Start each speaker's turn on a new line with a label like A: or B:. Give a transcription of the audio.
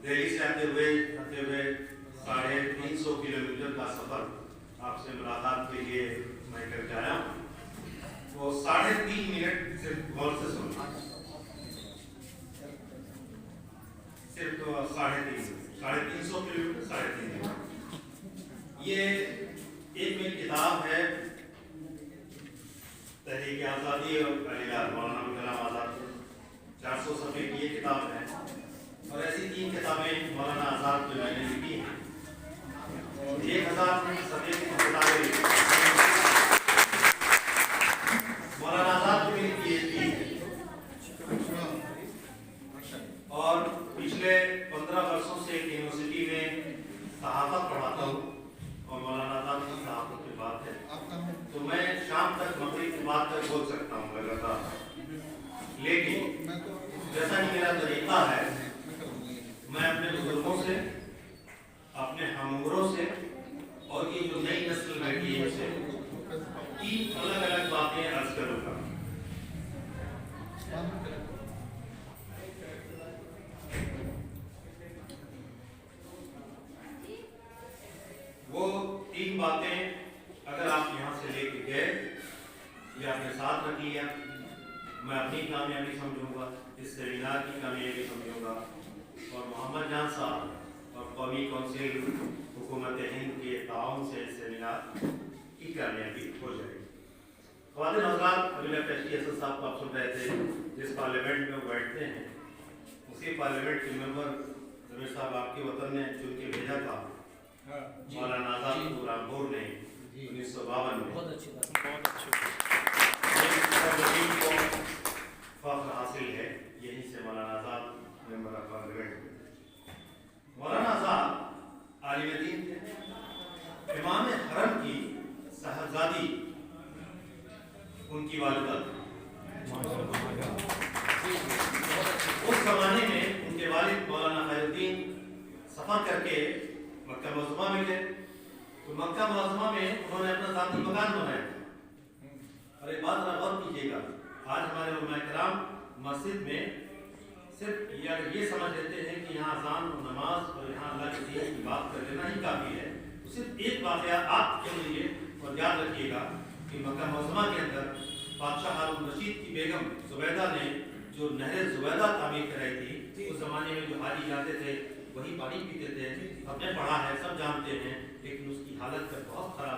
A: दिल्ली से आते हुए 350 किलोमीटर का सफर आपसे मुलाकात के लिए मैं करके आया हूँ। वो 3.5 मिनट सिर्फ गौर से सुनो, सिर्फ 350 किलोमीटर 3.5 मिनट। ये एक मेरी किताब है तहरीक आज़ादी और हिलाल, मौलाना आज़ाद, 400 सफ़े की ये किताब है। और ऐसी 3 किताबें मौलाना आज़ाद जो मैंने लिखी हैं, 1000 सफ़े की किताबें लिखी। मौलाना आज़ाद की मेरी PhD है और पिछले 15 वर्षों से एक यूनिवर्सिटी में सहाफ़त पढ़ाता हूँ और मौलाना आज़ाद की सहाफ़त की बात है तो मैं शाम तक मगरिब की बात तक बोल सकता हूँ लगातार। लेकिन जैसा कि मेरा तरीका है, मैं अपने बुजुर्गों से, अपने हमउम्रों से और ये जो नई नस्ल बैठी है इनसे 3 अलग अलग बातें अर्ज करूँगा। वो 3 बातें अगर आप यहाँ से लेके गए या अपने साथ रख लिया, मैं अपनी कामयाबी समझूंगा, इस सेमिनार की कामयाबी समझूंगा और मोहम्मद जान साहब और कौमी कौंसिल हुकूमत हिंद के ताउन से इस सेमिनार की कामयाबी हो जाएगी। ख्वातीन हज़रात, अभी मैं पेशी असद साहब को आप सुन रहे थे, जिस पार्लियामेंट में वो बैठते हैं उसी पार्लियामेंट के मेंबर जमीर साहब आपके वतन ने चुन के भेजा था मौलाना आज़ाद को रामपुर ने 1952 में। बहुत अच्छी फख्र हासिल है, यहीं से मौलाना आज़ाद मेंबर ऑफ पार्लियामेंट। मौलाना आज़ाद आलिम दीन थे, इमाम हरम की साहबजादी उनकी वालिदा। उस जमाने में उनके वालिद मौलाना खैरुद्दीन सफर करके मक्का मुअज़्ज़मा में गए तो मक्का मुअज़्ज़मा में उन्होंने अपना ज़ाती मकान बनाया। और एक बात गौर कीजिएगा, आज हमारे उलमा किराम मस्जिद में सिर्फ ये समझ लेते हैं कि यहाँ अज़ान और नमाज और यहाँ अल्लाह के दीन की बात कर लेना ही काफ़ी है। तो सिर्फ एक वाक़या आप समझिए और याद रखिएगा कि मक्का मुअज़्ज़मा के अंदर बादशाह हारून रशीद की बेगम ज़ुबैदा ने जो नहर ज़ुबैदा तामीर कराई थी, उस ज़माने में जो हाजी जाते थे वही पानी पीते थे। हमने पढ़ा है, सब जानते हैं, लेकिन उसकी हालत बहुत ख़राब